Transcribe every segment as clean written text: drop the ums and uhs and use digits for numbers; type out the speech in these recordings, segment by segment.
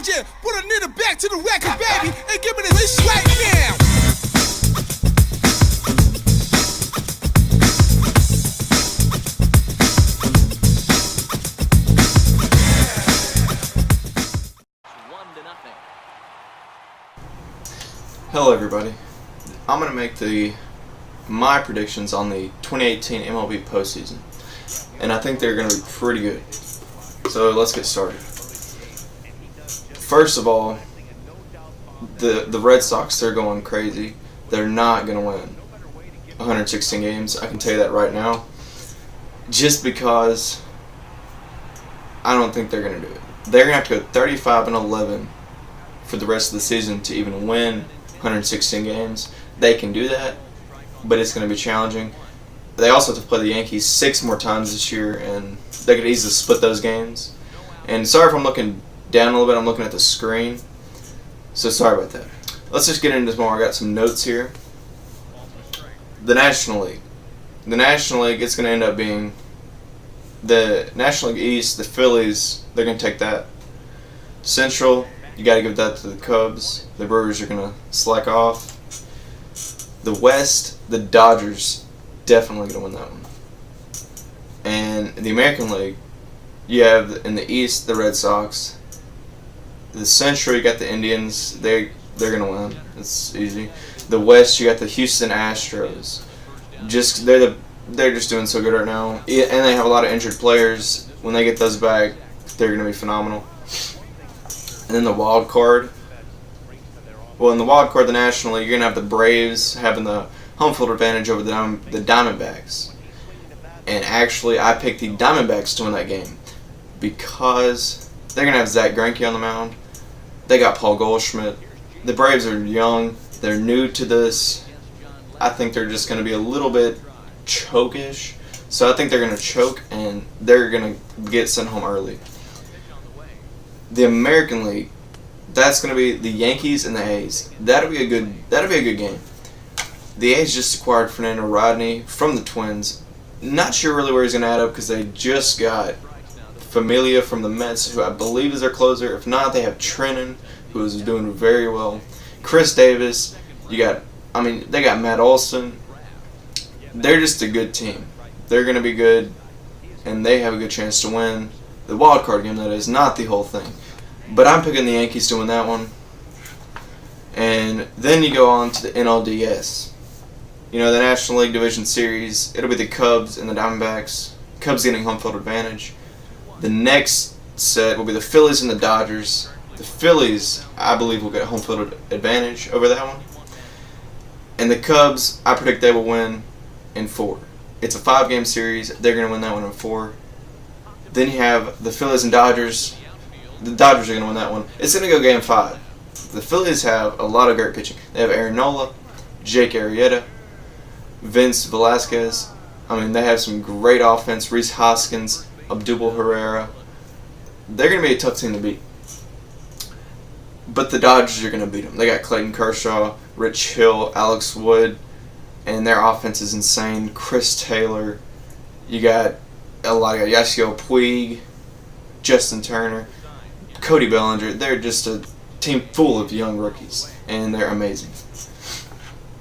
yeah. Put a nigga back to the record, baby, and give me this right now. Hello everybody. I'm going to make my predictions on the 2018 MLB Postseason. And I think they're going to be pretty good. So let's get started. First of all, the Red Sox, they're going crazy. They're not going to win 116 games. I can tell you that right now. Just because I don't think they're going to do it. They're going to have to go 35-11 for the rest of the season to even win 116 games. They can do that, but it's going to be challenging. They also have to play the Yankees 6 more times this year, and they could easily split those games. And sorry if I'm looking down a little bit. I'm looking at the screen, so sorry about that. Let's just get into this more. I got some notes here. The National League. The National League, it's going to end up being the National League East, the Phillies, they're going to take that. Central, you got to give that to the Cubs. The Brewers are going to slack off. The West, the Dodgers, definitely going to win that one. And the American League, you have in the East the Red Sox. The Central, you got the Indians. They're going to win. It's easy. The West, you got the Houston Astros. They're just doing so good right now, and they have a lot of injured players. When they get those back, they're going to be phenomenal. And then the wild card. Well, in the wild card, the National League, you're going to have the Braves having the home field advantage over the Diamondbacks. And actually, I picked the Diamondbacks to win that game because they're going to have Zach Greinke on the mound. They got Paul Goldschmidt. The Braves are young. They're new to this. I think they're just going to be a little bit choke-ish. So I think they're going to choke, and they're going to get sent home early. The American League, that's going to be the Yankees and the A's. That'll be a good game. The A's just acquired Fernando Rodney from the Twins. Not sure really where he's going to add up because they just got Familia from the Mets, who I believe is their closer. If not, they have Trennan, who is doing very well. Chris Davis, they got Matt Olson. They're just a good team. They're going to be good, and they have a good chance to win the wild card game, that is, not the whole thing. But I'm picking the Yankees to win that one. And then you go on to the NLDS. The National League Division Series. It'll be the Cubs and the Diamondbacks. Cubs getting home field advantage. The next set will be the Phillies and the Dodgers. The Phillies, I believe, will get home field advantage over that one. And the Cubs, I predict they will win in 4. It's a 5-game series. They're going to win that one in 4. Then you have the Phillies and Dodgers. The Dodgers are going to win that one. It's going to go game 5. The Phillies have a lot of great pitching. They have Aaron Nola, Jake Arrieta, Vince Velasquez. They have some great offense. Rhys Hoskins, Abdul Herrera. They're going to be a tough team to beat. But the Dodgers are going to beat them. They got Clayton Kershaw, Rich Hill, Alex Wood, and their offense is insane. Chris Taylor. You got a lot of guys. Yasiel Puig, Justin Turner, Cody Bellinger. They're just a team full of young rookies, and they're amazing.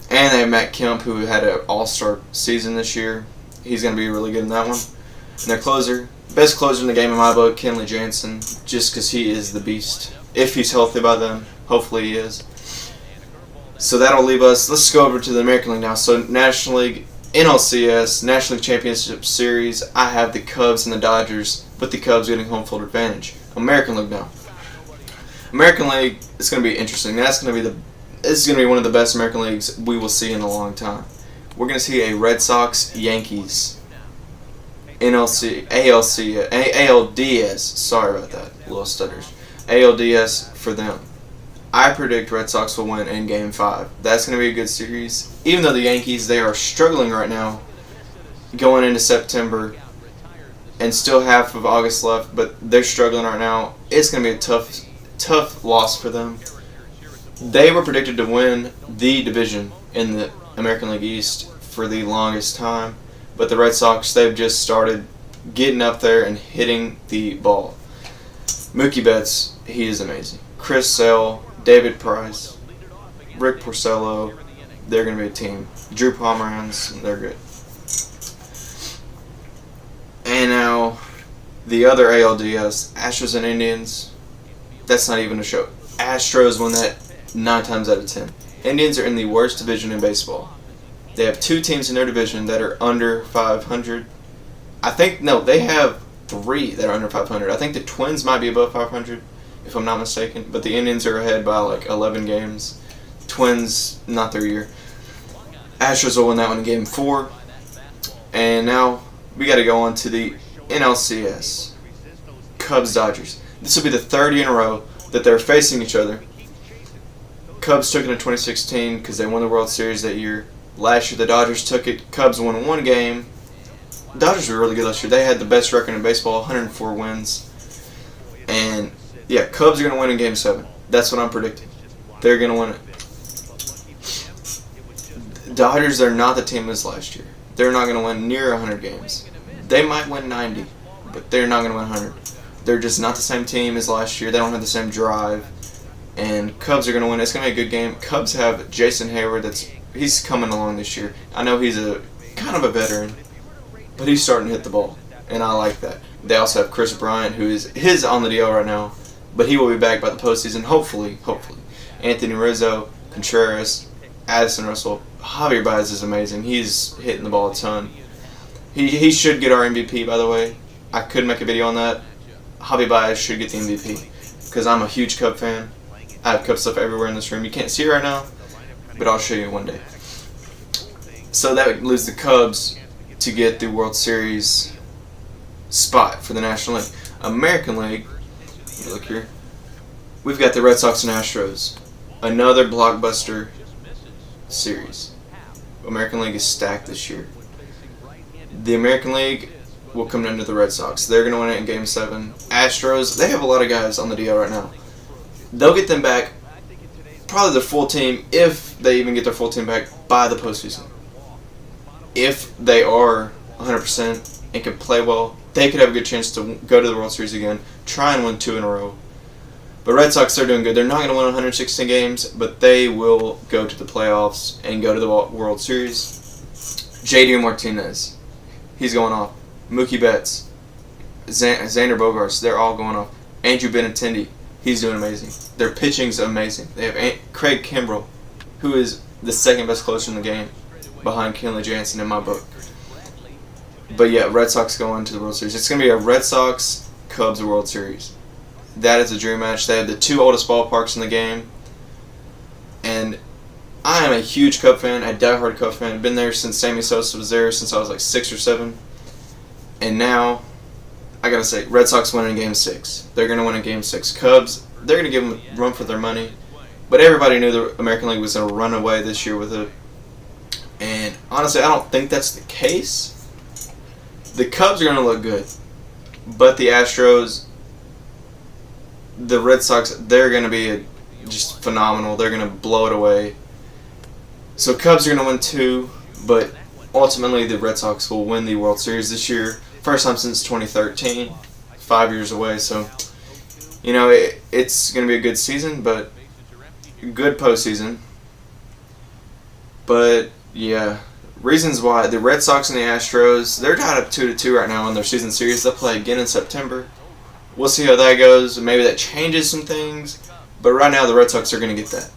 And they have Matt Kemp, who had an all-star season this year. He's going to be really good in that one. And their closer, best closer in the game in my book, Kenley Jansen, just because he is the beast. If he's healthy by then, hopefully he is. So that'll leave us. Let's go over to the American League now. So National League, NLCS, National League Championship Series, I have the Cubs and the Dodgers, with the Cubs getting home field advantage. American League now. American League, it's going to be interesting. This is going to be one of the best American Leagues we will see in a long time. We're going to see a Red Sox Yankees ALDS. Sorry about that, little stutters. ALDS for them. I predict Red Sox will win in Game 5. That's going to be a good series. Even though the Yankees, they are struggling right now going into September and still half of August left, but they're struggling right now. It's going to be a tough loss for them. They were predicted to win the division in the American League East for the longest time, but the Red Sox, they've just started getting up there and hitting the ball. Mookie Betts, he is amazing. Chris Sale, David Price, Rick Porcello, they're going to be a team. Drew Pomeranz, they're good. And now, the other ALDS, Astros and Indians, that's not even a show. Astros win that 9 times out of 10. Indians are in the worst division in baseball. They have 2 teams in their division that are under 500. They have 3 that are under 500. I think the Twins might be above 500, if I'm not mistaken. But the Indians are ahead by like 11 games. Twins, not their year. Astros will win that one in Game 4. And now we got to go on to the NLCS. Cubs-Dodgers. This will be the 3rd year in a row that they're facing each other. Cubs took it in 2016 because they won the World Series that year. Last year the Dodgers took it. Cubs won 1 game. Dodgers were really good last year. They had the best record in baseball, 104 wins. And yeah, Cubs are going to win in Game 7. That's what I'm predicting. They're going to win it. Dodgers are not the team as last year. They're not going to win near 100 games. They might win 90, but they're not going to win 100. They're just not the same team as last year. They don't have the same drive. And Cubs are going to win. It's going to be a good game. Cubs have Jason Hayward. He's coming along this year. I know he's a kind of a veteran, but he's starting to hit the ball, and I like that. They also have Chris Bryant, who is on the DL right now, but he will be back by the postseason, hopefully. Anthony Rizzo, Contreras, Addison Russell. Javier Baez is amazing. He's hitting the ball a ton. He should get our MVP, by the way. I could make a video on that. Javier Baez should get the MVP because I'm a huge Cub fan. I have Cub stuff everywhere in this room. You can't see it right now, but I'll show you one day. So that leaves the Cubs to get the World Series spot for the National League. American League, look here. We've got the Red Sox and Astros. Another blockbuster series. American League is stacked this year. The American League will come down to the Red Sox. They're going to win it in Game 7. Astros, they have a lot of guys on the DL right now. They'll get them back, probably their full team, if they even get their full team back by the postseason. If they are 100% and can play well, they could have a good chance to go to the World Series again, try and win 2 in a row. But Red Sox, they're doing good. They're not going to win 116 games, but they will go to the playoffs and go to the World Series. JD Martinez, he's going off. Mookie Betts, Xander Bogaerts, they're all going off. Andrew Benintendi, he's doing amazing. Their pitching's amazing. They have Craig Kimbrell, who is the 2nd best closer in the game, behind Kenley Jansen in my book. But yeah, Red Sox going to the World Series. It's going to be a Red Sox-Cubs World Series. That is a dream match. They have the 2 oldest ballparks in the game. And I am a huge Cub fan, a diehard Cub fan. I've been there since Sammy Sosa was there, since I was like 6 or 7. And now, I got to say, Red Sox win in Game 6. They're going to win in Game 6. Cubs, they're going to give them a run for their money. But everybody knew the American League was going to run away this year with it. And honestly, I don't think that's the case. The Cubs are going to look good. But the Astros, the Red Sox, they're going to be just phenomenal. They're going to blow it away. So Cubs are going to win 2, but ultimately the Red Sox will win the World Series this year. First time since 2013. 5 years away. So, you know, it's going to be a good season, but good postseason. But, yeah, reasons why the Red Sox and the Astros, they're tied up 2-2 right now in their season series. They'll play again in September. We'll see how that goes. Maybe that changes some things. But right now, the Red Sox are going to get that.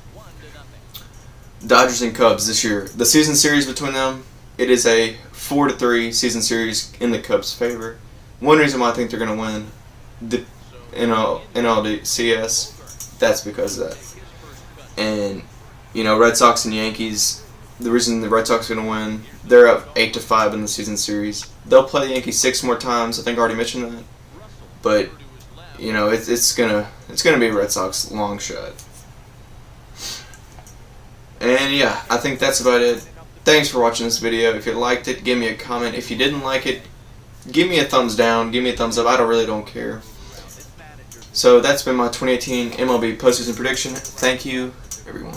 Dodgers and Cubs this year. The season series between them, it is a 4-3 season series in the Cubs' favor. One reason why I think they're going to win the NLCS, that's because of that. And, you know, Red Sox and Yankees, the reason the Red Sox are going to win, they're up 8-5 in the season series. They'll play the Yankees 6 more times. I think I already mentioned that. But, you know, it's gonna be a Red Sox long shot. And yeah, I think that's about it. Thanks for watching this video. If you liked it, give me a comment. If you didn't like it, give me a thumbs down, give me a thumbs up. I really don't care. So that's been my 2018 MLB Postseason Prediction. Thank you, everyone.